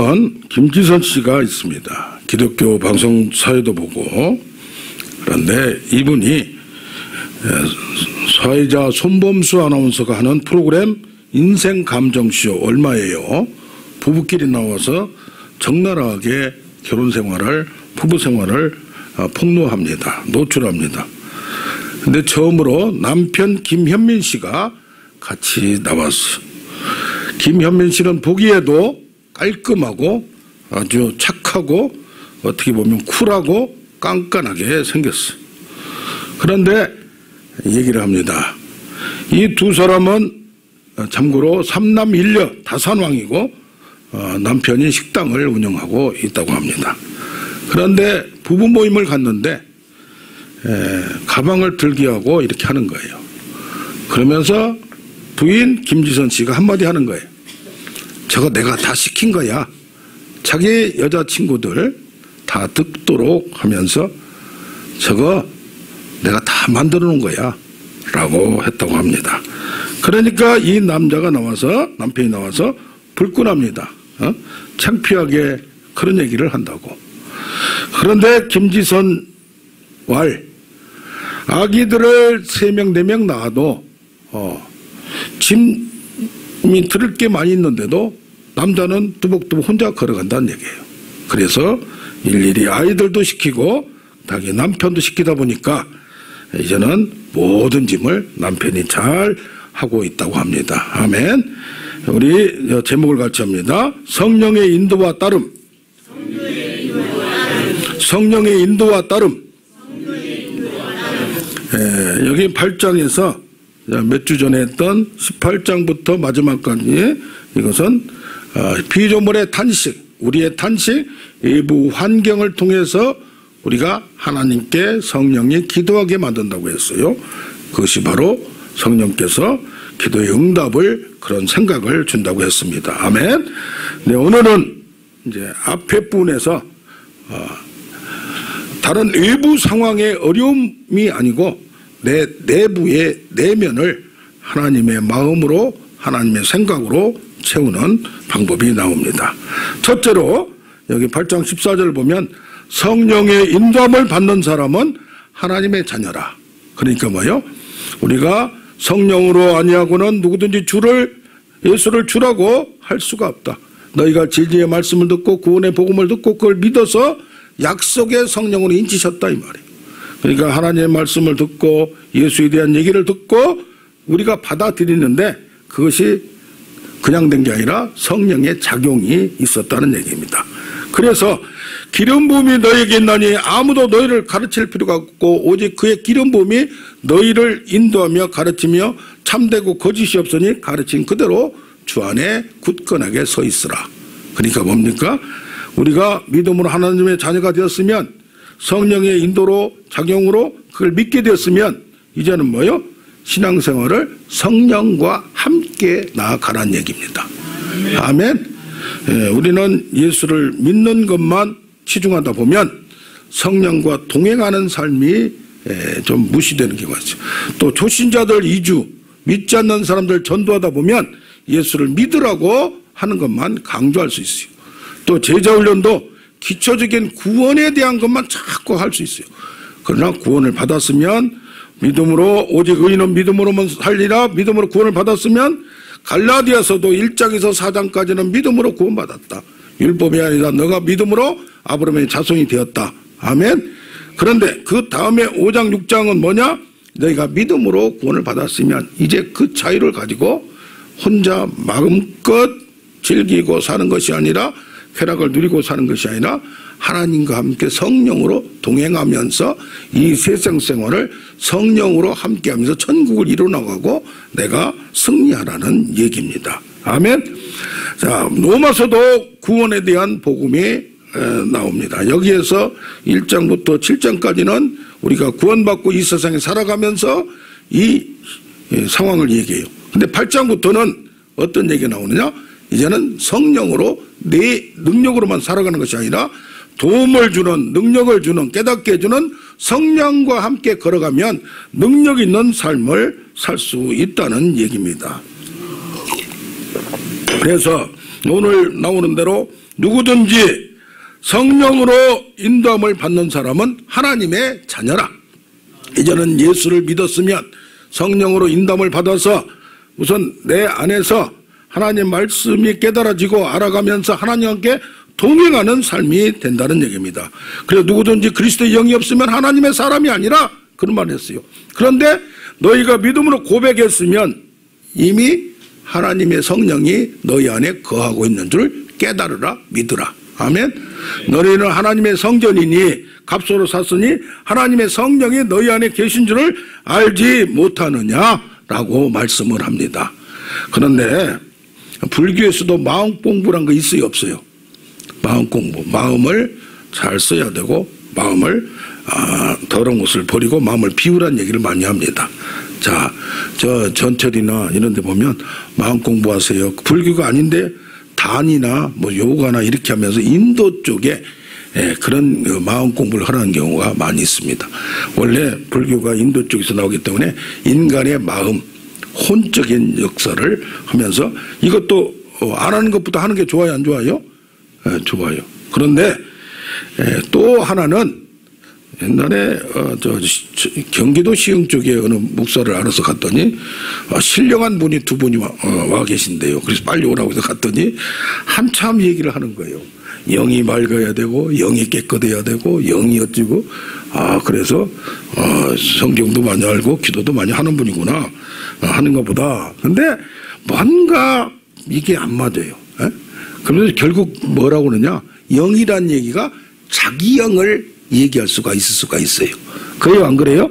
우선 김지선 씨가 있습니다. 기독교 방송 사회도 보고, 그런데 이분이 사회자 손범수 아나운서가 하는 프로그램 인생 감정쇼 얼마예요? 부부끼리 나와서 적나라하게 결혼 생활을, 부부 생활을 폭로합니다. 노출합니다. 근데 처음으로 남편 김현민 씨가 같이 나왔어. 김현민 씨는 보기에도 깔끔하고 아주 착하고 어떻게 보면 쿨하고 깐깐하게 생겼어. 그런데 얘기를 합니다. 이 두 사람은 참고로 3남 1녀 다산왕이고 남편이 식당을 운영하고 있다고 합니다. 그런데 부부 모임을 갔는데 가방을 들게 하고 이렇게 하는 거예요. 그러면서 부인 김지선 씨가 한마디 하는 거예요. 저거 내가 다 시킨 거야. 자기 여자친구들 다 듣도록 하면서 저거 내가 다 만들어 놓은 거야 라고 했다고 합니다. 그러니까 이 남자가 나와서, 남편이 나와서 불끈합니다. 창피하게 그런 얘기를 한다고. 그런데 김지선 왈 아기들을 3명 4명 낳아도 짐이 들을 게 많이 있는데도 남자는 뚜벅뚜벅 혼자 걸어간다는 얘기예요. 그래서 일일이 아이들도 시키고 자기 남편도 시키다 보니까 이제는 모든 짐을 남편이 잘 하고 있다고 합니다. 아멘. 우리 제목을 같이 합니다. 성령의 인도와 따름. 성령의 인도와 따름. 여기 8장에서 몇 주 전에 했던 18장부터 마지막까지 이것은 피조물의 탄식, 우리의 탄식, 외부 환경을 통해서 우리가 하나님께 성령이 기도하게 만든다고 했어요. 그것이 바로 성령께서 기도의 응답을, 그런 생각을 준다고 했습니다. 아멘. 네, 오늘은 이제 앞에 부분에서 다른 외부 상황의 어려움이 아니고 내 내부의 내면을 하나님의 마음으로, 하나님의 생각으로 채우는 방법이 나옵니다. 첫째로 여기 8장 14절을 보면 성령의 인도함을 받는 사람은 하나님의 자녀라. 그러니까 뭐요? 우리가 성령으로 아니하고는 누구든지 예수를 주라고 할 수가 없다. 너희가 진리의 말씀을 듣고 구원의 복음을 듣고 그걸 믿어서 약속의 성령으로 인치셨다 이 말이에요. 그러니까 하나님의 말씀을 듣고 예수에 대한 얘기를 듣고 우리가 받아들이는데 그것이 그냥 된 게 아니라 성령의 작용이 있었다는 얘기입니다. 그래서 기름 부음이 너희에게 있나니 아무도 너희를 가르칠 필요가 없고 오직 그의 기름 부음이 너희를 인도하며 가르치며 참되고 거짓이 없으니 가르친 그대로 주 안에 굳건하게 서 있으라. 그러니까 뭡니까? 우리가 믿음으로 하나님의 자녀가 되었으면 성령의 인도로 작용으로 그걸 믿게 되었으면 이제는 뭐요? 신앙생활을 성령과 함께 나아가라는 얘기입니다. 아멘. 우리는 예수를 믿는 것만 치중하다 보면 성령과 동행하는 삶이 좀 무시되는 경우가 있어요. 또 초신자들 2주 믿지 않는 사람들 전도하다 보면 예수를 믿으라고 하는 것만 강조할 수 있어요. 또 제자훈련도 기초적인 구원에 대한 것만 자꾸 할 수 있어요. 그러나 구원을 받았으면 믿음으로, 오직 의인은 믿음으로만 살리라. 믿음으로 구원을 받았으면 갈라디아서도 1장에서 4장까지는 믿음으로 구원받았다. 율법이 아니라 너가 믿음으로 아브라함의 자손이 되었다. 아멘. 그런데 그 다음에 5장 6장은 뭐냐? 너희가 믿음으로 구원을 받았으면 이제 그 자유를 가지고 혼자 마음껏 즐기고 사는 것이 아니라, 쾌락을 누리고 사는 것이 아니라 하나님과 함께 성령으로 동행하면서 이 세상 생활을 성령으로 함께하면서 천국을 이뤄나가고 내가 승리하라는 얘기입니다. 아멘. 자, 로마서도 구원에 대한 복음이 나옵니다. 여기에서 1장부터 7장까지는 우리가 구원받고 이 세상에 살아가면서 이 상황을 얘기해요. 근데 8장부터는 어떤 얘기가 나오느냐? 이제는 성령으로 내 능력으로만 살아가는 것이 아니라 도움을 주는, 능력을 주는, 깨닫게 해주는 성령과 함께 걸어가면 능력 있는 삶을 살 수 있다는 얘기입니다. 그래서 오늘 나오는 대로 누구든지 성령으로 인도함을 받는 사람은 하나님의 자녀라. 이제는 예수를 믿었으면 성령으로 인도함을 받아서 우선 내 안에서 하나님 말씀이 깨달아지고 알아가면서 하나님과 함께 동행하는 삶이 된다는 얘기입니다. 그래서 누구든지 그리스도의 영이 없으면 하나님의 사람이 아니라 그런 말을 했어요. 그런데 너희가 믿음으로 고백했으면 이미 하나님의 성령이 너희 안에 거하고 있는 줄 깨달으라, 믿으라. 아멘. 너희는 하나님의 성전이니 값으로 샀으니 하나님의 성령이 너희 안에 계신 줄을 알지 못하느냐라고 말씀을 합니다. 그런데 불교에서도 마음 공부란 거 있어요, 없어요? 마음 공부, 마음을 잘 써야 되고 마음을 더러운 것을 버리고 마음을 비우라는 얘기를 많이 합니다. 자, 저 전철이나 이런 데 보면 마음 공부하세요. 불교가 아닌데 단이나 뭐 요가나 이렇게 하면서 인도 쪽에 그런 마음 공부를 하라는 경우가 많이 있습니다. 원래 불교가 인도 쪽에서 나오기 때문에 인간의 마음, 혼적인 역사를 하면서 이것도 안 하는 것보다 하는 게 좋아요, 안 좋아요? 좋아요. 그런데 또 하나는 옛날에 경기도 시흥 쪽에 어느 목사를 알아서 갔더니 신령한 분이 두 분이 와 계신데요. 그래서 빨리 오라고 해서 갔더니 한참 얘기를 하는 거예요. 영이 맑아야 되고 영이 깨끗해야 되고 영이 어찌고 그래서 성경도 많이 알고 기도도 많이 하는 분이구나 하는 것보다 근데 뭔가 이게 안 맞아요. 그러면서 결국 뭐라고 그러냐, 영이란 얘기가 자기 영을 얘기할 수가 있을 수가 있어요. 그래요, 안 그래요?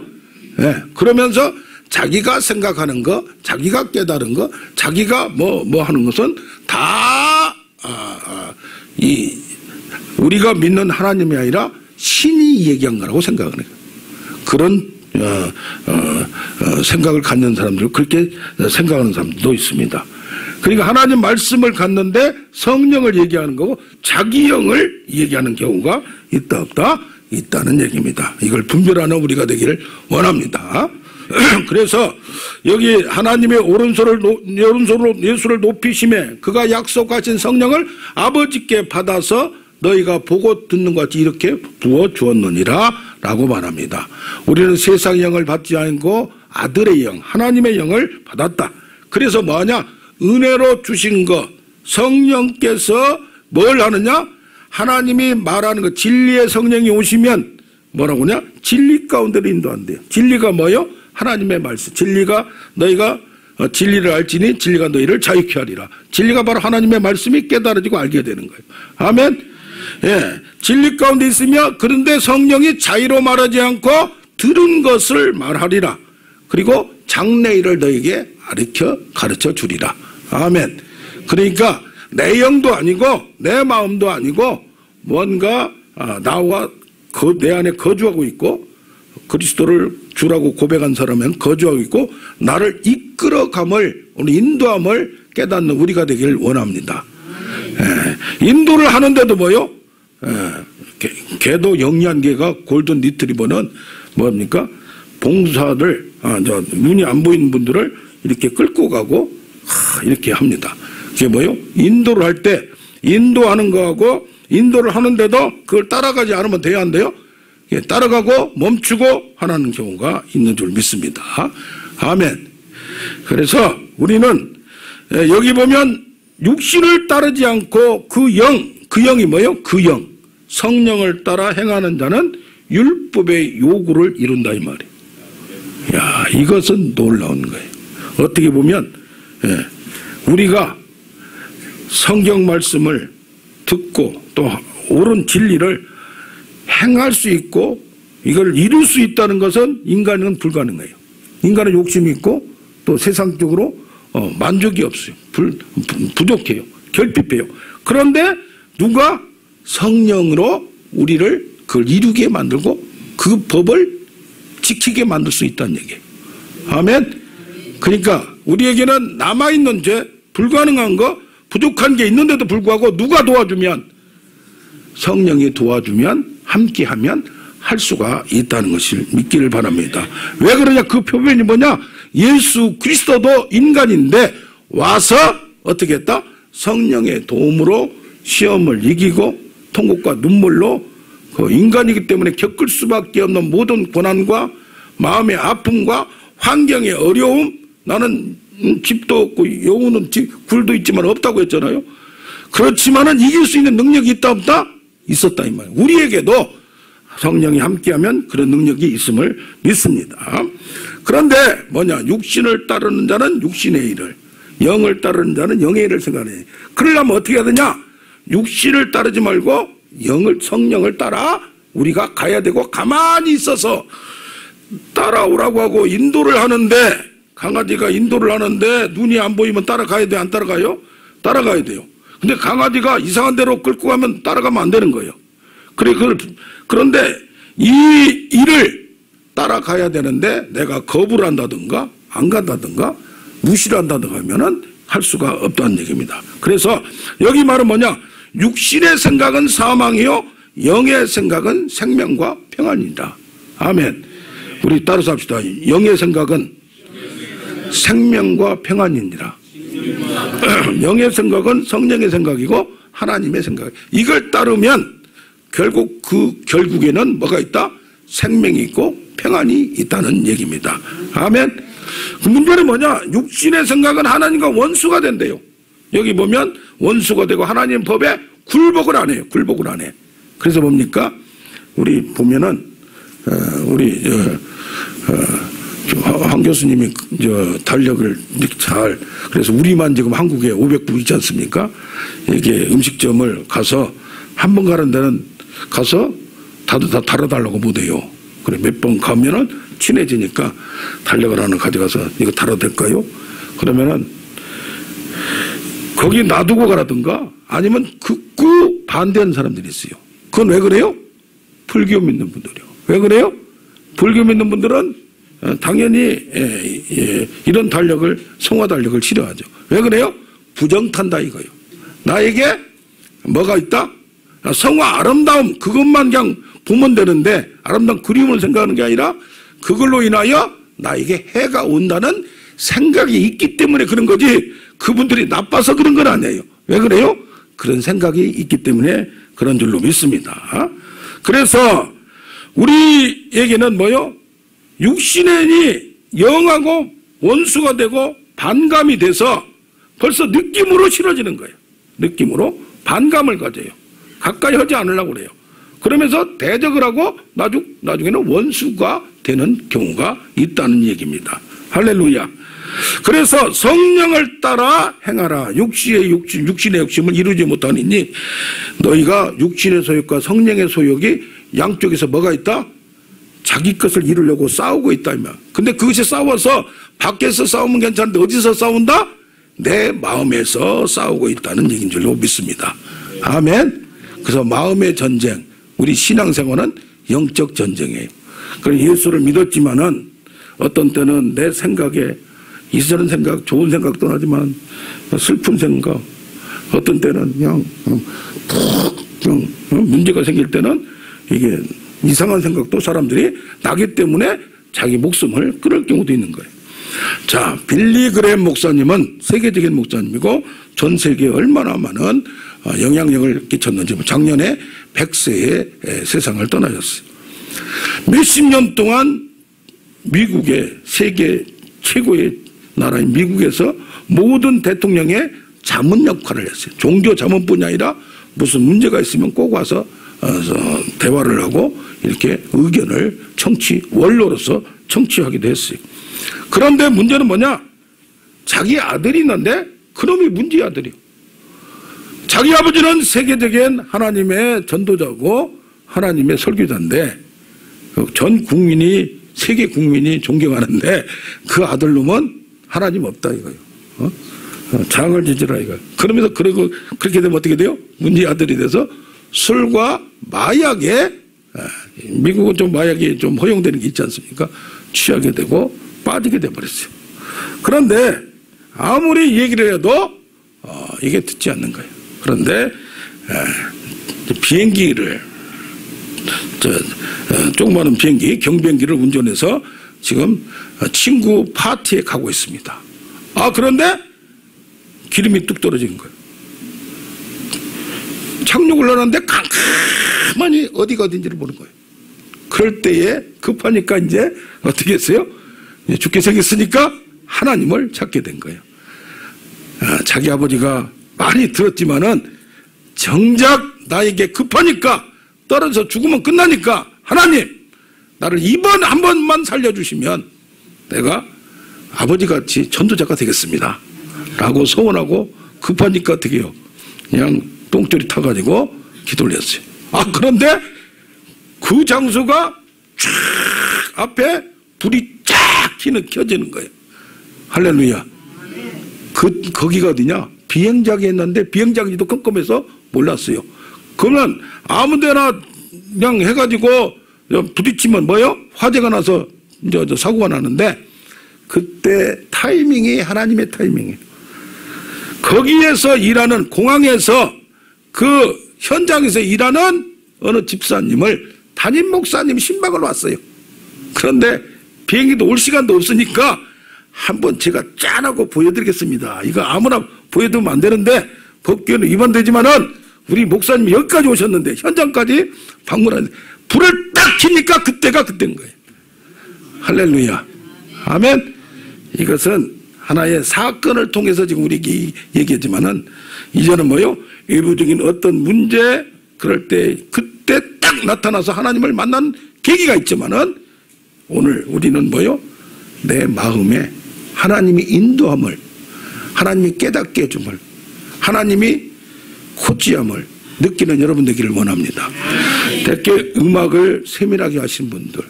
그러면서 자기가 생각하는 거, 자기가 깨달은 거, 자기가 뭐 하는 것은 다 우리가 믿는 하나님이 아니라 신이 얘기한 거라고 생각을 해요. 그런 생각을 갖는 사람들, 그렇게 생각하는 사람들도 있습니다. 그러니까 하나님 말씀을 갖는데 성령을 얘기하는 거고 자기 영을 얘기하는 경우가 있다 없다? 있다는 얘기입니다. 이걸 분별하는 우리가 되기를 원합니다. 그래서 여기 하나님의 오른손으로 예수를 높이심에 그가 약속하신 성령을 아버지께 받아서 너희가 보고 듣는 것 같이 이렇게 부어주었느니라 라고 말합니다. 우리는 세상의 영을 받지 않고 아들의 영, 하나님의 영을 받았다. 그래서 뭐하냐? 은혜로 주신 것, 성령께서 뭘 하느냐? 하나님이 말하는 것, 진리의 성령이 오시면 뭐라고 하냐? 진리 가운데로 인도한대요. 진리가 뭐요? 하나님의 말씀. 진리가 너희가 진리를 알지니 진리가 너희를 자유케 하리라. 진리가 바로 하나님의 말씀이 깨달아지고 알게 되는 거예요. 아멘. 진리 가운데 있으며 그런데 성령이 자유로 말하지 않고 들은 것을 말하리라. 그리고 장래일을 너희에게 가르쳐 주리라. 아멘. 그러니까 내 영도 아니고 내 마음도 아니고 뭔가 나와 내 안에 거주하고 있고 그리스도를 주라고 고백한 사람은 거주하고 있고 나를 이끌어감을 인도함을 깨닫는 우리가 되기를 원합니다. 인도를 하는데도 뭐요? 개도 영리한 개가 골든 리트리버는 뭡니까? 봉사를 눈이 안 보이는 분들을 이렇게 끌고 가고 이렇게 합니다. 그게 뭐요? 인도를 할 때 인도하는 거하고 인도를 하는데도 그걸 따라가지 않으면 돼야 한대요. 따라가고 멈추고 하는 경우가 있는 줄 믿습니다. 아멘. 그래서 우리는 여기 보면 육신을 따르지 않고 그 영이 뭐예요? 그 영, 성령을 따라 행하는 자는 율법의 요구를 이룬다 이 말이에요. 야, 이것은 놀라운 거예요. 어떻게 보면 우리가 성경 말씀을 듣고 또 옳은 진리를 행할 수 있고 이걸 이룰 수 있다는 것은 인간은 불가능해요. 인간은 욕심이 있고 또 세상적으로 만족이 없어요. 부족해요. 결핍해요. 그런데 누가 성령으로 우리를 그걸 이루게 만들고 그 법을 지키게 만들 수 있다는 얘기예요. 아멘. 그러니까 우리에게는 남아있는 죄, 불가능한 거, 부족한 게 있는데도 불구하고 누가 도와주면, 성령이 도와주면, 함께하면 할 수가 있다는 것을 믿기를 바랍니다. 왜 그러냐? 그 표현이 뭐냐? 예수 그리스도도 인간인데 와서 어떻게 했다? 성령의 도움으로 시험을 이기고 통곡과 눈물로 그 인간이기 때문에 겪을 수밖에 없는 모든 고난과 마음의 아픔과 환경의 어려움, 나는 집도 없고 여우는 굴도 있지만 없다고 했잖아요. 그렇지만은 이길 수 있는 능력이 있다 없다? 있었다 이 말이에요. 우리에게도 성령이 함께하면 그런 능력이 있음을 믿습니다. 그런데 뭐냐, 육신을 따르는 자는 육신의 일을, 영을 따르는 자는 영의 일을 생각해. 그러려면 어떻게 해야 되냐? 육신을 따르지 말고 성령을 따라 우리가 가야 되고, 가만히 있어서 따라오라고 하고 인도를 하는데, 강아지가 인도를 하는데 눈이 안 보이면 따라가야 돼, 안 따라가요? 따라가야 돼요. 근데 강아지가 이상한 데로 끌고 가면 따라가면 안 되는 거예요. 그런데 이 일을 따라가야 되는데 내가 거부를 한다든가 안 간다든가 무시를 한다든가 하면은 할 수가 없다는 얘기입니다. 그래서 여기 말은 뭐냐? 육신의 생각은 사망이요 영의 생각은 생명과 평안이다. 아멘. 우리 따라서 합시다. 영의 생각은 생명과 평안이니라. 영의 생각은 성령의 생각이고 하나님의 생각. 이걸 따르면 결국 결국에는 뭐가 있다? 생명이 있고 평안이 있다는 얘기입니다. 아멘. 그 문제는 뭐냐? 육신의 생각은 하나님과 원수가 된대요. 여기 보면 원수가 되고 하나님 법에 굴복을 안 해요. 굴복을 안 해. 그래서 뭡니까? 우리 보면은 우리 황 교수님이 달력을 잘, 그래서 우리만 지금 한국에 500부 있지 않습니까? 이게 음식점을 가서 한 번 가는 데는 가서 다들 다 달아달라고 못해요. 그래 몇 번 가면은 친해지니까 달력을 하나 가져가서 이거 달아도 될까요? 그러면은 거기 놔두고 가라든가 아니면 극구 반대하는 사람들이 있어요. 그건 왜 그래요? 불교 믿는 분들이요. 왜 그래요? 불교 믿는 분들은 당연히 이런 달력을, 성화 달력을 싫어하죠. 왜 그래요? 부정탄다 이거요. 나에게 뭐가 있다? 성화 아름다움 그것만 그냥 보면 되는데 아름다운 그림을 생각하는 게 아니라 그걸로 인하여 나에게 해가 온다는 생각이 있기 때문에 그런 거지 그분들이 나빠서 그런 건 아니에요. 왜 그래요? 그런 생각이 있기 때문에 그런 줄로 믿습니다. 그래서 우리에게는 뭐요? 육신이 영하고 원수가 되고 반감이 돼서 벌써 느낌으로 싫어지는 거예요. 느낌으로 반감을 가져요. 가까이 하지 않으려고 그래요. 그러면서 대적을 하고 나중에는 원수가 되는 경우가 있다는 얘기입니다. 할렐루야. 그래서 성령을 따라 행하라. 육신의 욕심을 이루지 못하니 너희가 육신의 소욕과 성령의 소욕이 양쪽에서 뭐가 있다? 자기 것을 이루려고 싸우고 있다. 근데 그것이 싸워서 밖에서 싸우면 괜찮은데 어디서 싸운다? 내 마음에서 싸우고 있다는 얘기인 줄로 믿습니다. 아멘. 그래서 마음의 전쟁, 우리 신앙생활은 영적 전쟁이에요. 그래서 예수를 믿었지만은 어떤 때는 내 생각에 이상한 생각, 좋은 생각도 나지만 슬픈 생각, 어떤 때는 그냥 문제가 생길 때는 이게 이상한 생각도 사람들이 나기 때문에 자기 목숨을 끊을 경우도 있는 거예요. 자, 빌리 그레임 목사님은 세계적인 목사님이고 전 세계에 얼마나 많은 영향력을 끼쳤는지 작년에 100세에 세상을 떠나셨어요. 몇십 년 동안 미국의 세계 최고의 나라인 미국에서 모든 대통령의 자문 역할을 했어요. 종교 자문뿐이 아니라 무슨 문제가 있으면 꼭 와서 대화를 하고 이렇게 의견을 원로로서 청취하기도 했어요. 그런데 문제는 뭐냐? 자기 아들이 있는데 그놈이 문제의 아들이요. 자기 아버지는 세계적인 하나님의 전도자고 하나님의 설교자인데 전 국민이, 세계 국민이 존경하는데 그 아들놈은 하나님 없다 이거예요. 장을 지지라 이거예요. 그러면서 그렇게 되면 어떻게 돼요? 문제의 아들이 돼서 술과 마약에, 미국은 좀 마약이 좀 허용되는 게 있지 않습니까? 취하게 되고 빠지게 돼버렸어요. 그런데 아무리 얘기를 해도 이게 듣지 않는 거예요. 그런데 비행기를 조그마한 비행기, 경비행기를 운전해서 지금 친구 파티에 가고 있습니다. 그런데 기름이 뚝 떨어진 거예요. 착륙을 하는데 가만히 어디가 어딘지를 보는 거예요. 그럴 때에 급하니까 이제 어떻게 했어요? 죽게 생겼으니까 하나님을 찾게 된 거예요. 자기 아버지가 많이 들었지만은 정작 나에게 급하니까 떨어져 죽으면 끝나니까 하나님 나를 이번 한 번만 살려주시면 내가 아버지같이 전도자가 되겠습니다 라고 소원하고 급하니까 어떻게 해요? 그냥 똥줄이 타가지고 기도를 했어요. 그런데 그 장소가 쫙 앞에 불이 쫙 켜지는 거예요. 할렐루야. 거기가 어디냐? 비행장이 있는데 비행장이도 깜깜해서 몰랐어요. 그러면 아무데나 그냥 해가지고 부딪히면 뭐요? 화재가 나서 이제 사고가 나는데 그때 타이밍이 하나님의 타이밍이에요. 거기에서 일하는 공항에서 그 현장에서 일하는 어느 집사님을 담임 목사님 신방을 왔어요. 그런데 비행기도 올 시간도 없으니까 한번 제가 짠하고 보여드리겠습니다. 이거 아무나 보여드리면 안 되는데 법규에는 위반되지만은 우리 목사님이 여기까지 오셨는데 현장까지 방문하는데 불을 딱 켜니까 그때가 그때인 거예요. 할렐루야. 아멘. 이것은 하나의 사건을 통해서 지금 우리 얘기했지만은 이제는 뭐요? 일부적인 어떤 문제 그럴 때 그때 딱 나타나서 하나님을 만난 계기가 있지만은 오늘 우리는 뭐요? 내 마음에 하나님이 인도함을, 하나님이 깨닫게 해줌을, 하나님이 코치함을 느끼는 여러분 되기를 원합니다. 대개 음악을 세밀하게 하신 분들,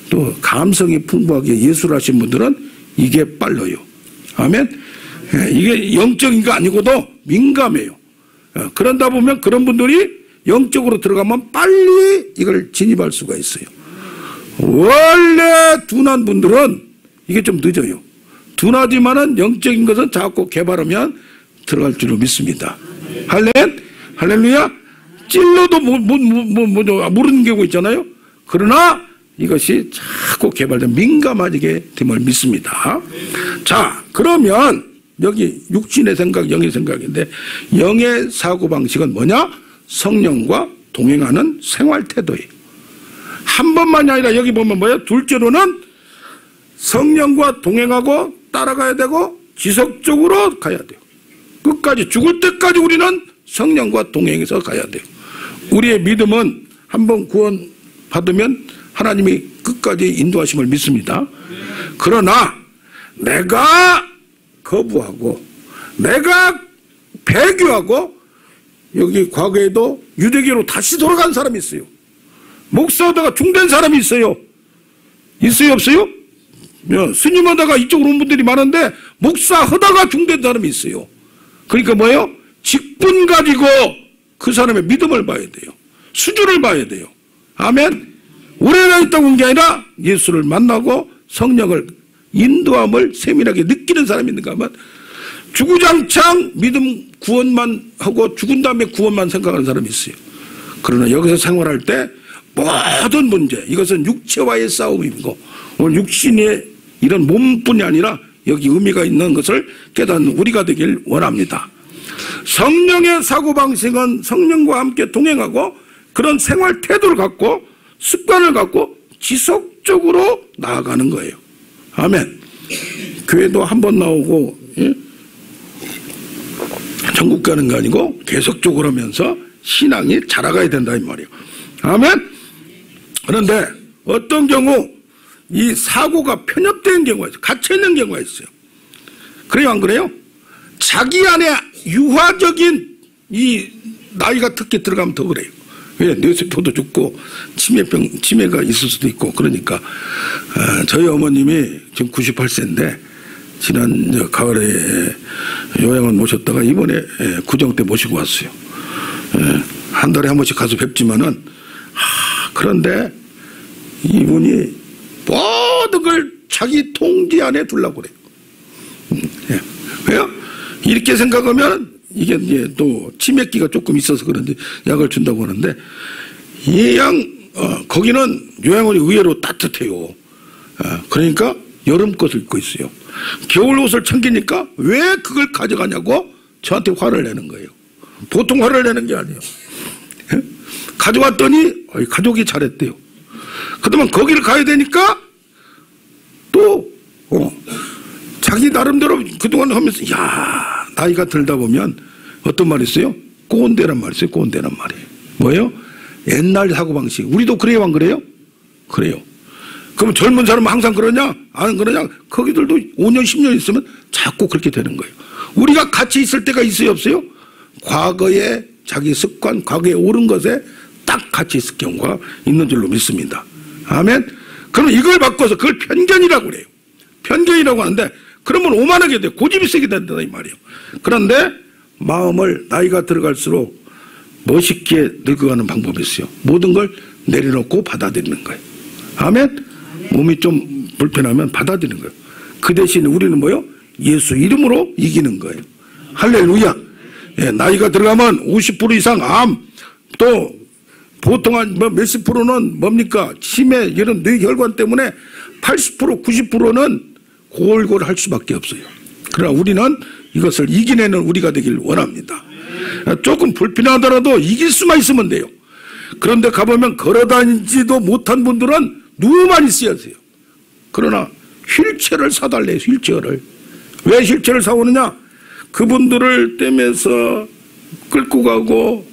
또 감성이 풍부하게 예술을 하신 분들은 이게 빨라요. 아멘. 이게 영적인 거 아니고도 민감해요. 그런다 보면 그런 분들이 영적으로 들어가면 빨리 이걸 진입할 수가 있어요. 원래 둔한 분들은 이게 좀 늦어요. 둔하지만은 영적인 것은 자꾸 개발하면 들어갈 줄로 믿습니다. 할렐루야. 찔러도 모르는 경우 있잖아요. 그러나 이것이 자꾸 개발되면 민감하게 됨을 믿습니다. 자, 그러면 여기 육신의 생각, 영의 생각인데 영의 사고방식은 뭐냐? 성령과 동행하는 생활 태도예요. 한 번만이 아니라 여기 보면 뭐예요? 둘째로는 성령과 동행하고 따라가야 되고 지속적으로 가야 돼요. 끝까지 죽을 때까지 우리는 성령과 동행해서 가야 돼요. 우리의 믿음은 한번 구원 받으면 하나님이 끝까지 인도하심을 믿습니다. 그러나 내가 거부하고 내가 배교하고 여기 과거에도 유대교로 다시 돌아간 사람이 있어요. 목사하다가 중된 사람이 있어요. 있어요 없어요? 스님하다가 이쪽으로 온 분들이 많은데 목사하다가 중된 사람이 있어요. 그러니까 뭐예요? 직분 가지고 그 사람의 믿음을 봐야 돼요. 수준을 봐야 돼요. 아멘. 오래나 있다고 온 게 아니라 예수를 만나고 성령을 인도함을 세밀하게 느끼는 사람이 있는가 하면 주구장창 믿음 구원만 하고 죽은 다음에 구원만 생각하는 사람이 있어요. 그러나 여기서 생활할 때 모든 문제, 이것은 육체와의 싸움이고 오늘 육신의 이런 몸뿐이 아니라 여기 의미가 있는 것을 깨닫는 우리가 되길 원합니다. 성령의 사고방식은 성령과 함께 동행하고 그런 생활 태도를 갖고 습관을 갖고 지속적으로 나아가는 거예요. 아멘. 교회도 한 번 나오고 전국 가는 거 아니고 계속적으로 하면서 신앙이 자라가야 된다 이 말이에요. 아멘. 그런데 어떤 경우 이 사고가 편협된 경우가 있어요. 갇혀있는 경우가 있어요. 그래요 안 그래요? 자기 안에 유화적인 이 나이가 특히 들어가면 더 그래요. 왜? 뇌세포도 죽고 치매가 있을 수도 있고 그러니까 저희 어머님이 지금 98세인데 지난 가을에 요양원 모셨다가 이번에 구정 때 모시고 왔어요. 한 달에 한 번씩 가서 뵙지만은 그런데 이분이 모든 걸 자기 통제 안에 두려고 그래요. 왜요? 이렇게 생각하면 이게 이제 또 치매기가 조금 있어서 그런데 약을 준다고 하는데 거기는 요양원이 의외로 따뜻해요. 그러니까 여름 것을 입고 있어요. 겨울 옷을 챙기니까 왜 그걸 가져가냐고 저한테 화를 내는 거예요. 보통 화를 내는 게 아니에요. 가져왔더니 가족이 잘했대요. 그동안 거기를 가야 되니까 또 자기 나름대로 그동안 하면서 야 나이가 들다 보면 어떤 말이 있어요? 꼰대란 말이 있어요. 꼰대란 말이 뭐예요? 옛날 사고방식. 우리도 그래요 안 그래요? 그래요. 그럼 젊은 사람은 항상 그러냐? 안 그러냐? 거기들도 5년 10년 있으면 자꾸 그렇게 되는 거예요. 우리가 같이 있을 때가 있어요 없어요? 과거에 자기 습관, 과거에 옳은 것에 딱 같이 있을 경우가 있는 줄로 믿습니다. 아멘. 그럼 이걸 바꿔서 그걸 편견이라고 그래요. 편견이라고 하는데 그러면 오만하게 돼. 고집이 세게 된다 이 말이에요. 그런데 마음을 나이가 들어갈수록 멋있게 늙어가는 방법이 있어요. 모든 걸 내려놓고 받아들이는 거예요. 아멘. 몸이 좀 불편하면 받아들이는 거예요. 그 대신에 우리는 뭐요? 예수 이름으로 이기는 거예요. 할렐루야. 예, 나이가 들어가면 50% 이상 암, 또 보통 한 몇십 프로는 뭡니까? 치매 이런 뇌혈관 때문에 80% 90%는 골골 할 수밖에 없어요. 그러나 우리는 이것을 이겨내는 우리가 되길 원합니다. 조금 불편하더라도 이길 수만 있으면 돼요. 그런데 가보면 걸어다니지도 못한 분들은 누워만 있어야 돼요. 그러나 휠체어를 사달래요. 휠체어를. 왜 휠체어를 사오느냐? 그분들을 떼면서 끌고 가고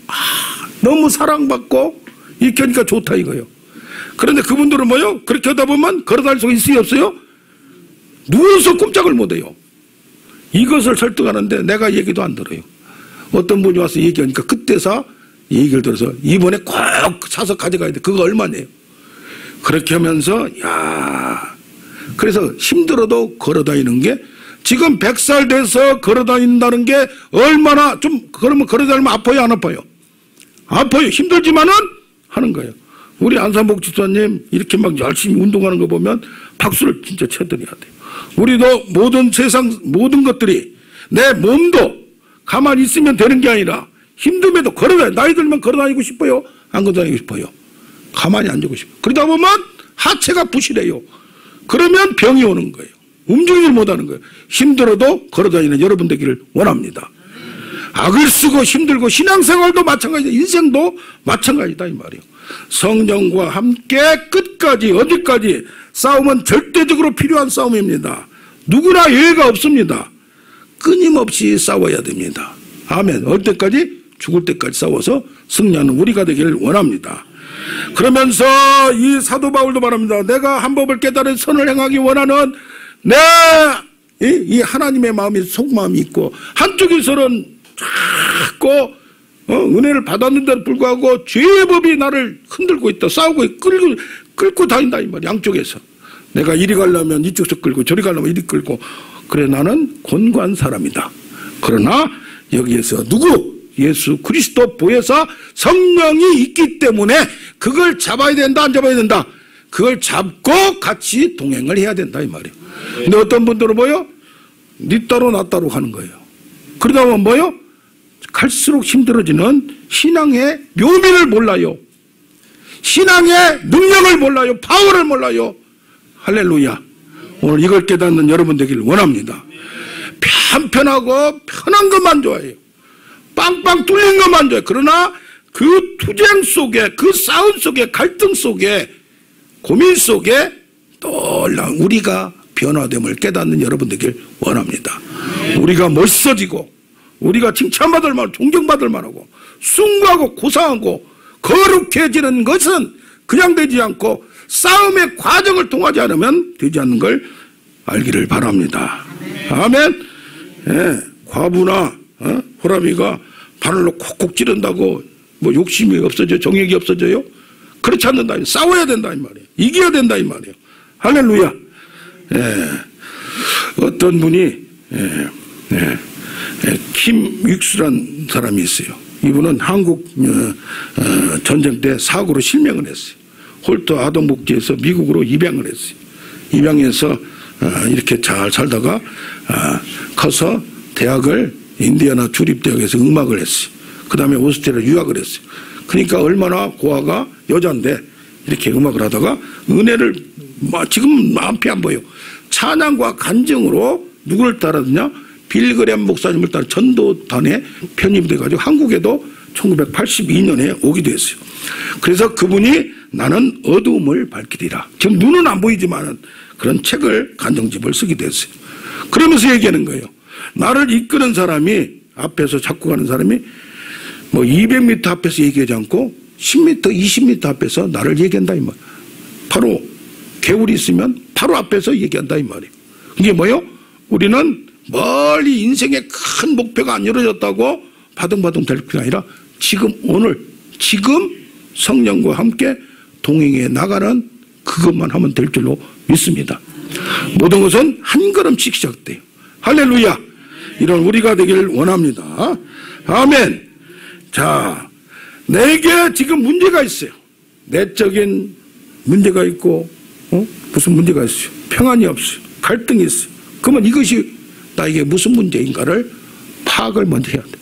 너무 사랑받고 이렇게 하니까 좋다 이거예요. 그런데 그분들은 뭐요? 그렇게 하다 보면 걸어다닐 수가 있어요 없어요? 누워서 꼼짝을 못해요. 이것을 설득하는데 내가 얘기도 안 들어요. 어떤 분이 와서 얘기하니까 그때서 얘기를 들어서 이번에 꼭 사서 가져가야 돼. 그거 얼마네요. 그렇게 하면서 야 그래서 힘들어도 걸어다니는 게 지금 100살 돼서 걸어다닌다는 게 얼마나 좀 그러면 걸어다니면 아파요 안 아파요? 아파요. 힘들지만은 하는 거예요. 우리 안산복 집사님 이렇게 막 열심히 운동하는 거 보면 박수를 진짜 쳐드려야 돼요. 우리도 모든 세상 모든 것들이 내 몸도 가만히 있으면 되는 게 아니라 힘듦에도 걸어다니 나이 들면 걸어다니고 싶어요? 안 걸어다니고 싶어요? 가만히 앉고 싶어요. 그러다 보면 하체가 부실해요. 그러면 병이 오는 거예요. 움직이질 못하는 거예요. 힘들어도 걸어다니는 여러분 되기를 원합니다. 악을 쓰고 힘들고 신앙생활도 마찬가지다. 인생도 마찬가지다 이 말이에요. 성령과 함께 끝까지 어디까지 싸움은 절대적으로 필요한 싸움입니다. 누구나 예외가 없습니다. 끊임없이 싸워야 됩니다. 아멘. 어느 때까지? 죽을 때까지 싸워서 승리하는 우리가 되기를 원합니다. 그러면서 이 사도 바울도 말합니다. 내가 한 법을 깨달은 선을 행하기 원하는 이 하나님의 마음이 속마음이 있고 한쪽에서는 자꾸 은혜를 받았는데도 불구하고 죄의 법이 나를 흔들고 있다. 싸우고 끌고 다닌다 이 말이야. 양쪽에서 내가 이리 가려면 이쪽에서 끌고 저리 가려면 이리 끌고 그래 나는 곤고한 사람이다. 그러나 여기에서 누구? 예수 그리스도 보혜사 성령이 있기 때문에 그걸 잡아야 된다 안 잡아야 된다? 그걸 잡고 같이 동행을 해야 된다 이 말이에요. 근데 어떤 분들은 뭐요? 니 따로 나 따로 가는 거예요. 그러다 보면 뭐요? 갈수록 힘들어지는 신앙의 묘미를 몰라요. 신앙의 능력을 몰라요. 파워를 몰라요. 할렐루야. 오늘 이걸 깨닫는 여러분 되기를 원합니다. 편편하고 편한 것만 좋아해요. 빵빵 뚫린 것만 좋아해요. 그러나 그 투쟁 속에 그 싸움 속에 갈등 속에 고민 속에 놀라운 우리가 변화됨을 깨닫는 여러분 되기를 원합니다. 우리가 멋있어지고 우리가 칭찬받을 만하고 존경받을 만하고 숭고하고 고상하고 거룩해지는 것은 그냥 되지 않고 싸움의 과정을 통하지 않으면 되지 않는 걸 알기를 바랍니다. 아멘. 예, 과부나 호람이가 바늘로 콕콕 찌른다고 뭐 욕심이 없어져요? 정욕이 없어져요? 그렇지 않는다. 싸워야 된다 이 말이에요. 이겨야 된다 이 말이에요. 할렐루야. 예, 어떤 분이 김익수란 사람이 있어요. 이분은 한국 전쟁 때 사고로 실명을 했어요. 홀터 아동복지에서 미국으로 입양을 했어요. 입양해서 이렇게 잘 살다가 커서 대학을 인디애나 주립대학에서 음악을 했어요. 그 다음에 오스트레일리아 유학을 했어요. 그러니까 얼마나 고아가 여자인데 이렇게 음악을 하다가 은혜를 지금 앞이 안 보여. 찬양과 간증으로 누구를 따라드냐? 빌그램 목사님을 따라 전도단에 편입돼가지고 한국에도 1982년에 오기도 했어요. 그래서 그분이 나는 어두움을 밝히리라. 지금 눈은 안 보이지만 그런 책을 간정집을 쓰기도 했어요. 그러면서 얘기하는 거예요. 나를 이끄는 사람이 앞에서 잡고 가는 사람이 뭐 200m 앞에서 얘기하지 않고 10m, 20m 앞에서 나를 얘기한다 이 말. 바로 개울이 있으면 바로 앞에서 얘기한다 이 말이에요. 이게 뭐예요? 우리는 멀리 인생의 큰 목표가 안 이루어졌다고 바둥바둥 될 게 아니라 지금 오늘 지금 성령과 함께 동행해 나가는 그것만 하면 될 줄로 믿습니다. 모든 것은 한 걸음씩 시작돼요. 할렐루야. 이런 우리가 되기를 원합니다. 아멘. 자, 내게 지금 문제가 있어요. 내적인 문제가 있고 무슨 문제가 있어요. 평안이 없어요. 갈등이 있어요. 그러면 이것이 나에게 무슨 문제인가를 파악을 먼저 해야 돼요.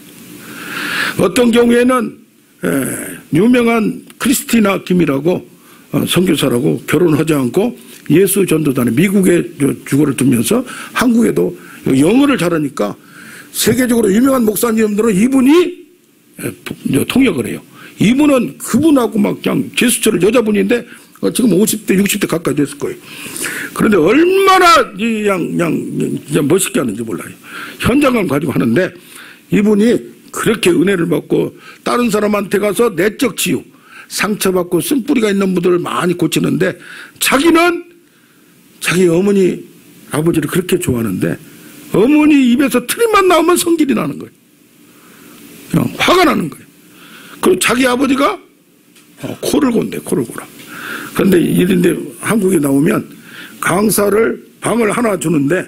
어떤 경우에는 유명한 크리스티나 김이라고 선교사라고 결혼하지 않고 예수 전도단에 미국에 주거를 두면서 한국에도 영어를 잘하니까 세계적으로 유명한 목사님들은 이분이 통역을 해요. 이분은 그분하고 막 그냥 제스처를 여자분인데 지금 50대 60대 가까이 됐을 거예요. 그런데 얼마나 그냥 멋있게 하는지 몰라요. 현장감 가지고 하는데 이분이 그렇게 은혜를 받고 다른 사람한테 가서 내적 치유, 상처받고 쓴뿌리가 있는 분들을 많이 고치는데 자기는 자기 어머니 아버지를 그렇게 좋아하는데 어머니 입에서 틀림만 나오면 성질이 나는 거예요. 그냥 화가 나는 거예요. 그리고 자기 아버지가 코를 곤대, 코를 골아. 그런데 이런데 한국에 나오면 강사를 방을 하나 주는데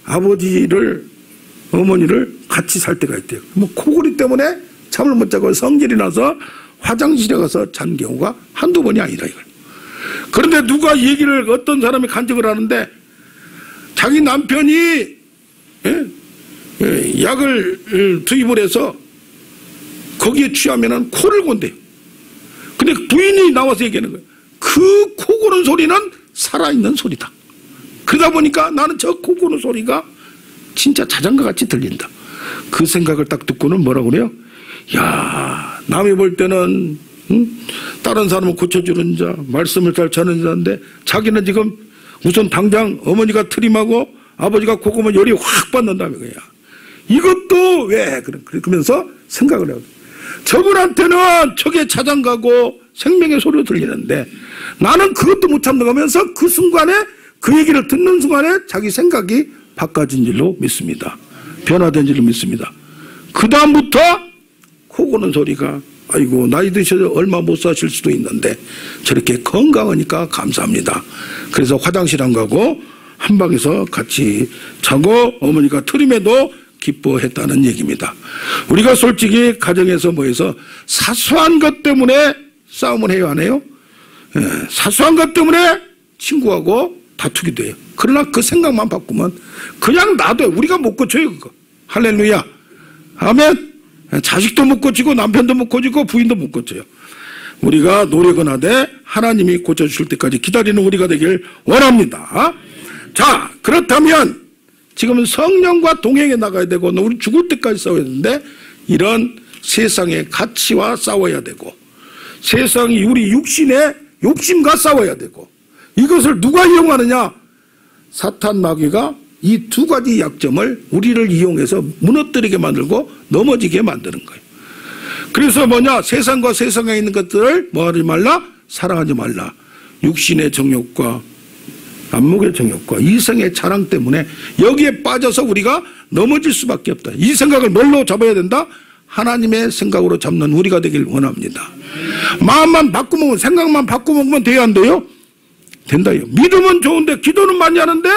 아버지를 어머니를 같이 살 때가 있대요. 뭐 코골이 때문에 잠을 못 자고 성질이 나서 화장실에 가서 잔 경우가 한두 번이 아니라 이거예요. 그런데 누가 얘기를 어떤 사람이 간증을 하는데 자기 남편이 약을 투입을 해서 거기에 취하면은 코를 곤대요. 근데 부인이 나와서 얘기하는 거예요. 그 코 고는 소리는 살아있는 소리다. 그러다 보니까 나는 저 코 고는 소리가 진짜 자장가 같이 들린다. 그 생각을 딱 듣고는 뭐라고 그래요? 야, 남이 볼 때는 다른 사람을 고쳐주는 자, 말씀을 잘 전하는 자인데 자기는 지금 우선 당장 어머니가 트림하고 아버지가 코 고면 열이 확 받는다며 거야. 이것도 왜 그러면서 생각을 해요. 저분한테는 저게 자장가고 생명의 소리로 들리는데 나는 그것도 못 참는다면서 그 순간에 그 얘기를 듣는 순간에 자기 생각이 바꿔진 줄로 믿습니다. 변화된 줄로 믿습니다. 그 다음부터 코 고는 소리가 아이고 나이 드셔서 얼마 못 사실 수도 있는데 저렇게 건강하니까 감사합니다. 그래서 화장실 안 가고 한 방에서 같이 자고 어머니가 트림에도 기뻐했다는 얘기입니다. 우리가 솔직히 가정에서 뭐해서 사소한 것 때문에 싸움을 해요, 안 해요? 사소한 것 때문에 친구하고 다투기도 해요. 그러나 그 생각만 바꾸면 그냥 놔둬요. 우리가 못 고쳐요, 그거. 할렐루야. 아멘. 자식도 못 고치고 남편도 못 고치고 부인도 못 고쳐요. 우리가 노력은 하되 하나님이 고쳐주실 때까지 기다리는 우리가 되길 원합니다. 자, 그렇다면 지금은 성령과 동행해 나가야 되고 우리 죽을 때까지 싸워야 되는데 이런 세상의 가치와 싸워야 되고 세상이 우리 육신의 욕심과 싸워야 되고 이것을 누가 이용하느냐? 사탄 마귀가 이 두 가지 약점을 우리를 이용해서 무너뜨리게 만들고 넘어지게 만드는 거예요. 그래서 뭐냐? 세상과 세상에 있는 것들을 뭐 하지 말라? 사랑하지 말라. 육신의 정욕과 안목의 정욕과 이성의 자랑 때문에 여기에 빠져서 우리가 넘어질 수밖에 없다. 이 생각을 뭘로 잡아야 된다? 하나님의 생각으로 잡는 우리가 되길 원합니다. 마음만 바꾸면 생각만 바꾸면 돼야 안 돼요? 된다요. 믿음은 좋은데 기도는 많이 하는데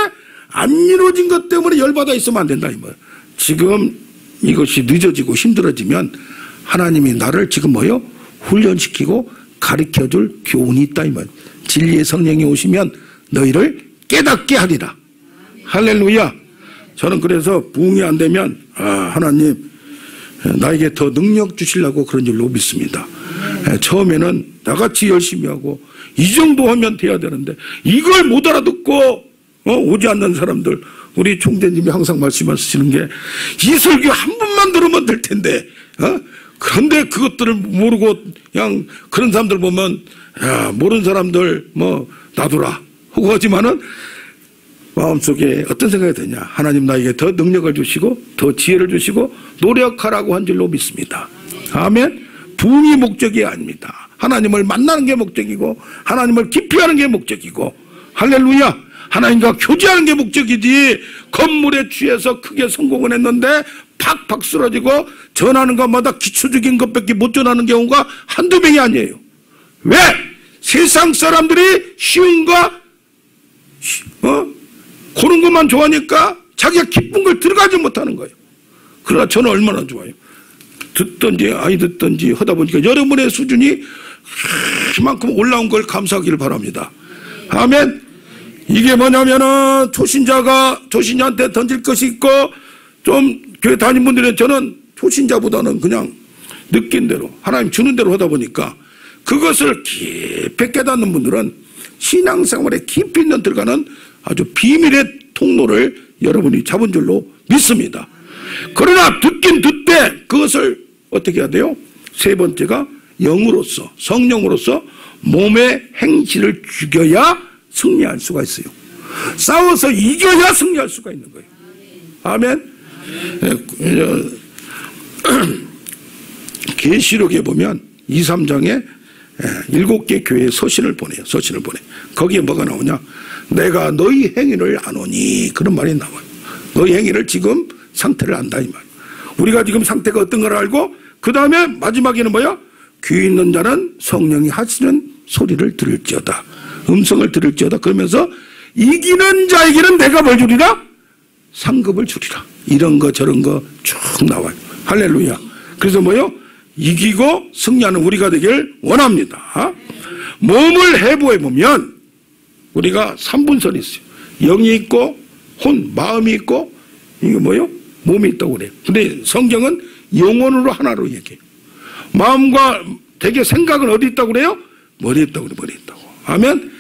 안 이루어진 것 때문에 열받아 있으면 안 된다 이 말. 지금 이것이 늦어지고 힘들어지면 하나님이 나를 지금 뭐요? 훈련시키고 가르쳐줄 교훈이 있다 이 말. 진리의 성령이 오시면 너희를 깨닫게 하리라. 할렐루야. 저는 그래서 부흥이 안 되면 하나님 나에게 더 능력 주시려고 그런 줄로 믿습니다. 처음에는 나같이 열심히 하고 이 정도 하면 돼야 되는데 이걸 못 알아듣고 오지 않는 사람들, 우리 총재님이 항상 말씀하시는 게 이 설교 한 번만 들으면 될 텐데 그런데 그것들을 모르고 그냥 그런 사람들 보면 야, 모르는 사람들 뭐 놔두라 하고 하지만은 마음속에 어떤 생각이 드냐. 하나님 나에게 더 능력을 주시고 더 지혜를 주시고 노력하라고 한 줄로 믿습니다. 아멘. 부흥이 목적이 아닙니다. 하나님을 만나는 게 목적이고 하나님을 깊이 하는 게 목적이고 할렐루야. 하나님과 교제하는 게 목적이지 건물에 취해서 크게 성공을 했는데 팍팍 쓰러지고 전하는 것마다 기초적인 것밖에 못 전하는 경우가 한두 명이 아니에요. 왜? 세상 사람들이 쉬운 거 그런 것만 좋아하니까 자기가 기쁜 걸 들어가지 못하는 거예요. 그러나 저는 얼마나 좋아요. 듣든지 아니 듣든지 하다 보니까 여러분의 수준이 그만큼 올라온 걸 감사하기를 바랍니다. 아멘. 이게 뭐냐면은 초신자한테 던질 것이 있고 좀 교회 다니는 분들은 저는 초신자보다는 그냥 느낀 대로 하나님 주는 대로 하다 보니까 그것을 깊이 깨닫는 분들은 신앙생활에 깊이 있는 들어가는 아주 비밀의 통로를 여러분이 잡은 줄로 믿습니다. 그러나 듣긴 듣되 그것을 어떻게 해야 돼요? 세 번째가 영으로서 성령으로서 몸의 행실을 죽여야 승리할 수가 있어요. 싸워서 이겨야 승리할 수가 있는 거예요. 아멘. 계시록에 보면 2, 3장에 7개 교회의 서신을 보내요. 서신을 보내. 거기에 뭐가 나오냐? 내가 너희 행위를 아노니 그런 말이 나와요. 너희 행위를 지금 상태를 안다 이 말. 우리가 지금 상태가 어떤 걸 알고 그 다음에 마지막에는 뭐야? 귀 있는 자는 성령이 하시는 소리를 들을지어다. 음성을 들을지어다. 그러면서 이기는 자에게는 내가 뭘 주리라? 상급을 주리라. 이런 거 저런 거 쭉 나와요. 할렐루야. 그래서 뭐요? 이기고 승리하는 우리가 되길 원합니다. 몸을 해부해 보면 우리가 3분선이 있어요. 영이 있고 마음이 있고 이게 뭐요? 몸이 있다고 그래요. 근데 성경은 영혼으로 하나로 얘기해요. 마음과 되게 생각은 어디 있다고 그래요? 머리에 있다고 그래요. 머리에 있다고. 아멘.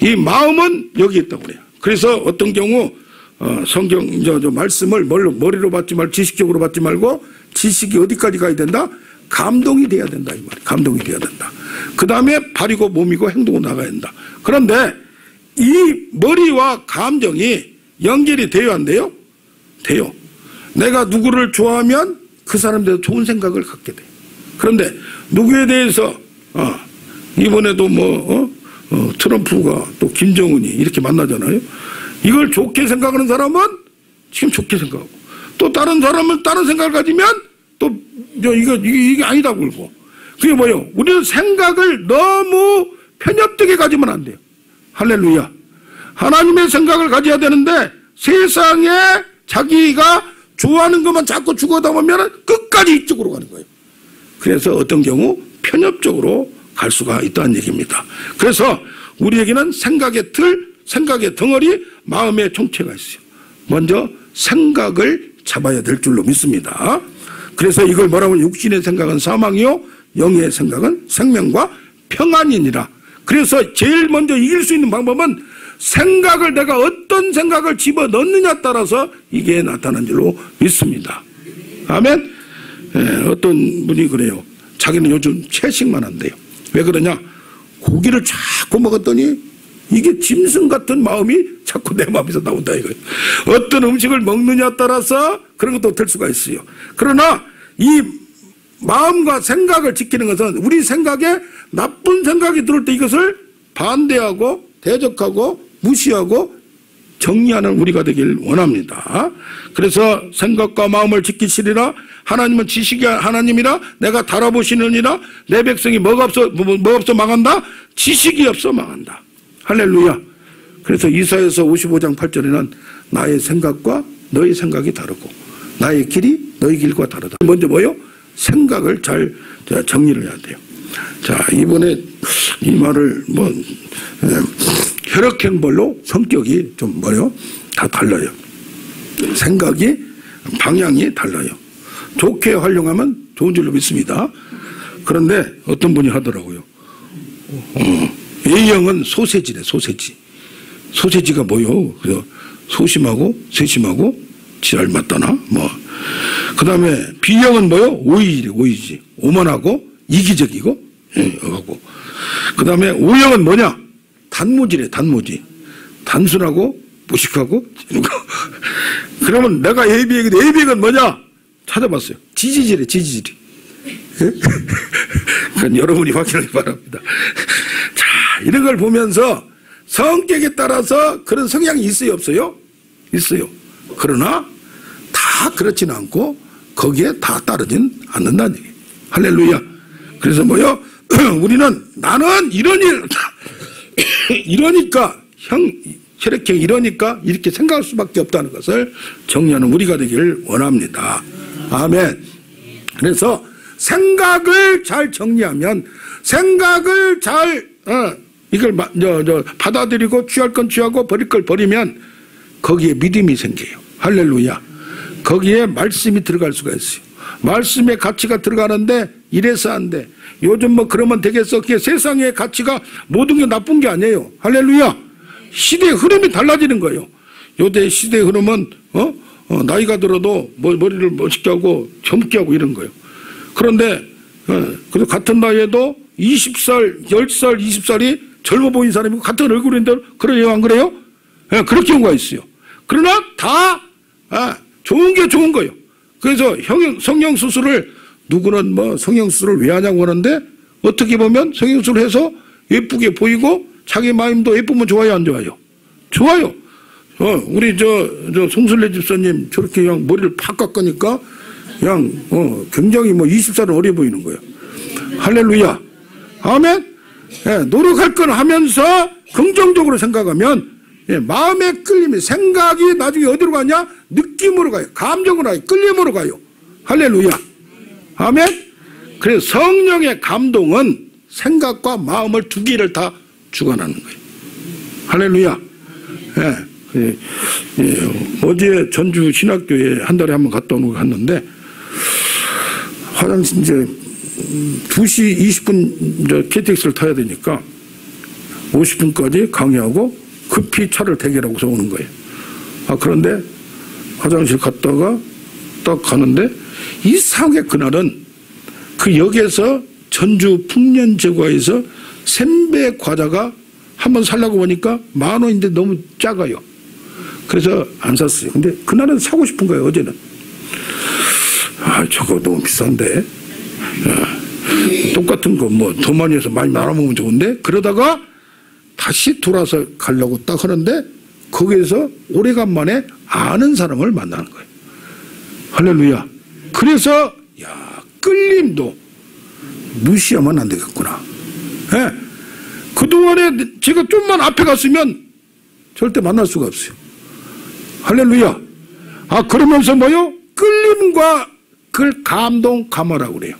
이 마음은 여기 있다고 그래요. 그래서 어떤 경우 성경 저 말씀을 머리로 받지 말고 지식적으로 받지 말고 지식이 어디까지 가야 된다? 감동이 돼야 된다 이 말이에요. 감동이 돼야 된다. 그 다음에 발이고 몸이고 행동으로 나가야 된다. 그런데 이 머리와 감정이 연결이 돼야 안 돼요? 돼요. 내가 누구를 좋아하면 그 사람에 대해서 좋은 생각을 갖게 돼. 그런데 누구에 대해서 이번에도 트럼프가 또 김정은이 이렇게 만나잖아요. 이걸 좋게 생각하는 사람은 지금 좋게 생각하고 또 다른 사람은 다른 생각을 가지면 또 이게 아니다고 그러고. 그게 뭐예요? 우리는 생각을 너무 편협되게 가지면 안 돼요. 할렐루야. 하나님의 생각을 가져야 되는데 세상에 자기가 좋아하는 것만 자꾸 추구하다 보면 끝까지 이쪽으로 가는 거예요. 그래서 어떤 경우 편협적으로 갈 수가 있다는 얘기입니다. 그래서 우리에게는 생각의 틀, 생각의 덩어리, 마음의 총체가 있어요. 먼저 생각을 잡아야 될 줄로 믿습니다. 그래서 이걸 뭐라고 하면 육신의 생각은 사망이요 영의 생각은 생명과 평안이니라. 그래서 제일 먼저 이길 수 있는 방법은 생각을 내가 어떤 생각을 집어넣느냐에 따라서 이게 나타난 줄로 믿습니다. 아멘. 어떤 분이 그래요. 자기는 요즘 채식만 한대요. 왜 그러냐? 고기를 자꾸 먹었더니 이게 짐승 같은 마음이 자꾸 내 마음에서 나온다 이거예요. 어떤 음식을 먹느냐에 따라서 그런 것도 될 수가 있어요. 그러나 이 마음과 생각을 지키는 것은 우리 생각에 나쁜 생각이 들어올 때 이것을 반대하고 대적하고 무시하고 정리하는 우리가 되길 원합니다. 그래서 생각과 마음을 지키시리라. 하나님은 지식이 하나님이라. 내가 달아보시느니라. 내 백성이 뭐가 없어 망한다? 지식이 없어 망한다. 할렐루야. 그래서 이사야서 55장 8절에는 나의 생각과 너의 생각이 다르고 나의 길이 너의 길과 다르다. 먼저 뭐요? 생각을 잘 정리를 해야 돼요. 자, 이번에 이 말을 혈액형별로 성격이 좀 다 달라요. 생각이 방향이 달라요. 좋게 활용하면 좋은 줄로 믿습니다. 그런데 어떤 분이 하더라고요. A형은 소세지래. 소세지가 뭐요? 그래서 소심하고 세심하고 지랄 맞다나 그 다음에 B형은 뭐요? 오이지. 오만하고 이기적이고, 하고. 그 다음에 O형은 뭐냐? 단무지래, 단무지. 단순하고 무식하고. 그러면 내가 AB형은 뭐냐? 찾아봤어요. 지지질이래, 지지질이. 그건 여러분이 확인하기 바랍니다. 자, 이런 걸 보면서 성격에 따라서 그런 성향이 있어요, 없어요? 있어요. 그러나 다 그렇지는 않고 거기에 다 따르진 않는다는 얘기예요. 할렐루야. 그래서 뭐요? 우리는 나는 이러니까 혈액형 이러니까 이렇게 생각할 수밖에 없다는 것을 정리하는 우리가 되기를 원합니다. 아멘. 그래서 생각을 잘 정리하면 생각을 잘 이걸 받아들이고 취할 건 취하고 버릴 걸 버리면 거기에 믿음이 생겨요. 할렐루야. 거기에 말씀이 들어갈 수가 있어요. 말씀의 가치가 들어가는데 이래서 안 돼. 요즘 뭐 그러면 되겠어. 그게 세상의 가치가 모든 게 나쁜 게 아니에요. 할렐루야. 시대의 흐름이 달라지는 거예요. 요새 시대의 흐름은 나이가 들어도 머리를 멋있게 하고 젊게 하고 이런 거예요. 그런데 그래서 같은 나이에도 20살, 10살, 20살이 젊어 보이는 사람이고 같은 얼굴인데 그래요, 안 그래요? 그렇게 경우가 있어요. 그러나 다 좋은 게 좋은 거예요. 그래서 성형수술을 누구는 뭐 성형수술을 왜 하냐고 하는데 어떻게 보면 성형수술을 해서 예쁘게 보이고 자기 마음도 예쁘면 좋아요, 안 좋아요? 좋아요. 우리 송술래 집사님 저렇게 그냥 머리를 팍 깎으니까 그냥 굉장히 뭐 20살은 어려 보이는 거예요. 할렐루야. 아멘. 노력할 건 하면서 긍정적으로 생각하면 마음의 끌림이 생각이 나중에 어디로 가냐? 느낌으로 가요. 감정으로 가요. 끌림으로 가요. 할렐루야. 아멘. 그래서 성령의 감동은 생각과 마음을 두 개를 다 주관하는 거예요. 할렐루야. 어제 전주 신학교에 한 달에 한 번 갔다 오는 거 갔는데 화장실 이제 2시 20분 KTX를 타야 되니까 50분까지 강의하고 급히 차를 대기하고서 오는 거예요. 그런데 화장실 갔다가 딱 가는데 이상하게 그날은 그 역에서 전주 풍년제과에서 샌베 과자가 한번 살라고 보니까 10,000원인데 너무 작아요. 그래서 안 샀어요. 근데 그날은 사고 싶은 거예요, 어제는. 저거 너무 비싼데. 똑같은 거 뭐 더 많이 해서 많이 말아먹으면 좋은데. 그러다가 다시 돌아서 가려고 딱 하는데 거기에서 오래간만에 아는 사람을 만나는 거예요. 할렐루야. 그래서 끌림도 무시하면 안 되겠구나. 그동안에 제가 좀만 앞에 갔으면 절대 만날 수가 없어요. 할렐루야. 그러면서 뭐요? 끌림과 그걸 감동감화라고 그래요.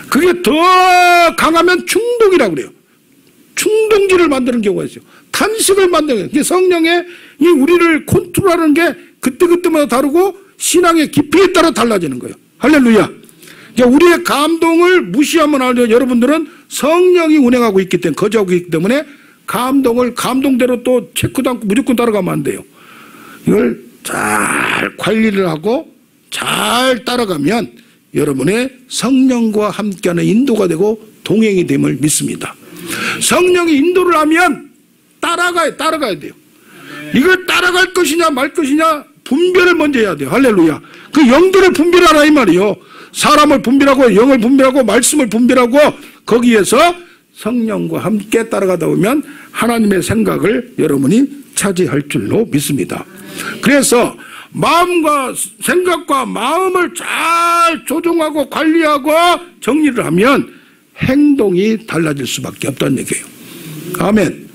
그게 더 강하면 충동이라고 그래요. 충동기를 만드는 경우가 있어요. 탄식을 만드는 게 성령의 우리를 컨트롤하는 게 그때그때마다 다르고 신앙의 깊이에 따라 달라지는 거예요. 할렐루야. 우리의 감동을 무시하면 안 돼요. 여러분들은 성령이 운행하고 있기 때문에 거저하고 있기 때문에 감동을 감동대로 또 체크도 않고 무조건 따라가면 안 돼요. 이걸 잘 관리를 하고 잘 따라가면 여러분의 성령과 함께하는 인도가 되고 동행이 됨을 믿습니다. 성령이 인도를 하면 따라가야 돼요. 이걸 따라갈 것이냐 말 것이냐 분별을 먼저 해야 돼요. 할렐루야. 그 영들을 분별하라 이 말이요. 사람을 분별하고 영을 분별하고 말씀을 분별하고 거기에서 성령과 함께 따라가다 보면 하나님의 생각을 여러분이 차지할 줄로 믿습니다. 그래서 마음과 생각과 마음을 잘 조종하고 관리하고 정리를 하면 행동이 달라질 수밖에 없다는 얘기예요. 아멘.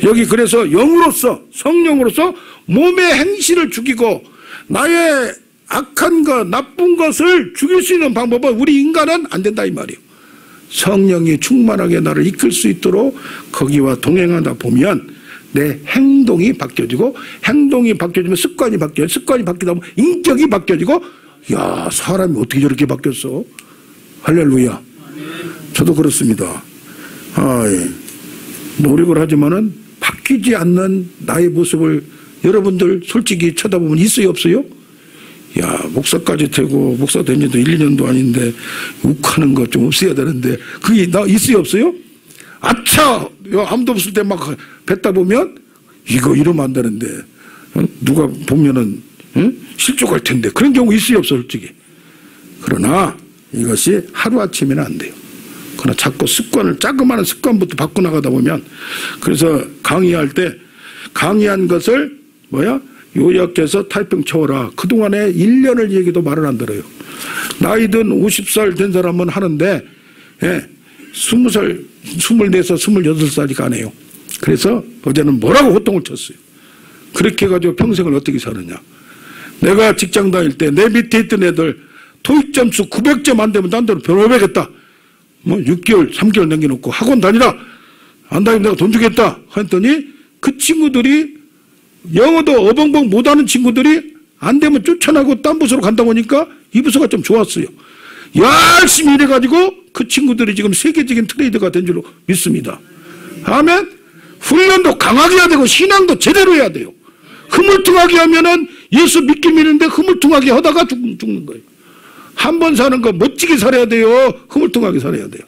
여기 그래서 영으로서 성령으로서 몸의 행실을 죽이고 나의 악한 것 나쁜 것을 죽일 수 있는 방법은 우리 인간은 안 된다 이 말이에요. 성령이 충만하게 나를 이끌 수 있도록 거기와 동행하다 보면 내 행동이 바뀌어지고 행동이 바뀌어지면 습관이 바뀌어요. 습관이 바뀌다 보면 인격이 바뀌어지고 야 사람이 어떻게 저렇게 바뀌었어. 할렐루야. 저도 그렇습니다. 노력을 하지만은 바뀌지 않는 나의 모습을 여러분들 솔직히 쳐다보면 있어요 없어요? 야, 목사까지 되고 목사 된 지도 1, 2년도 아닌데 욱하는 거 좀 없어야 되는데 그게 있어요 없어요? 아차! 아무도 없을 때 막 뱉다 보면 이거 이러면 안 되는데 누가 보면은 실족할 텐데 그런 경우 있어요 없어 솔직히. 그러나 이것이 하루아침에는 안 돼요. 그러나 자꾸 습관을 자그마한 습관부터 바꿔나가다 보면 그래서 강의할 때 강의한 것을 요약해서 타이핑 쳐오라. 그동안에 1년을 얘기도 말을 안 들어요. 나이든 50살 된 사람은 하는데 20살, 24살, 28살이 안 해요. 그래서 어제는 뭐라고 호통을 쳤어요. 그렇게 해가지고 평생을 어떻게 사느냐. 내가 직장 다닐 때 내 밑에 있던 애들 토익 점수 900점 안 되면 딴 데로 변호해야겠다. 6개월, 3개월 남겨놓고 학원 다니라. 안 다니면 내가 돈 주겠다. 했더니 그 친구들이 영어도 어벙벙 못하는 친구들이 안 되면 쫓아나고 딴 부서로 간다고 하니까 이 부서가 좀 좋았어요. 열심히 일해가지고 그 친구들이 지금 세계적인 트레이더가 된 줄로 믿습니다. 아멘. 훈련도 강하게 해야 되고 신앙도 제대로 해야 돼요. 흐물퉁하게 하면은 예수 믿긴 믿는데 흐물퉁하게 하다가 죽는 거예요. 한 번 사는 거 멋지게 살아야 돼요. 흐물퉁하게 살아야 돼요.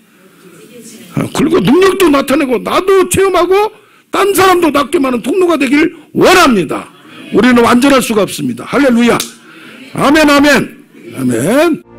그리고 능력도 나타내고 나도 체험하고 딴 사람도 낫게 하는 통로가 되길 원합니다. 우리는 완전할 수가 없습니다. 할렐루야. 아멘 아멘 아멘.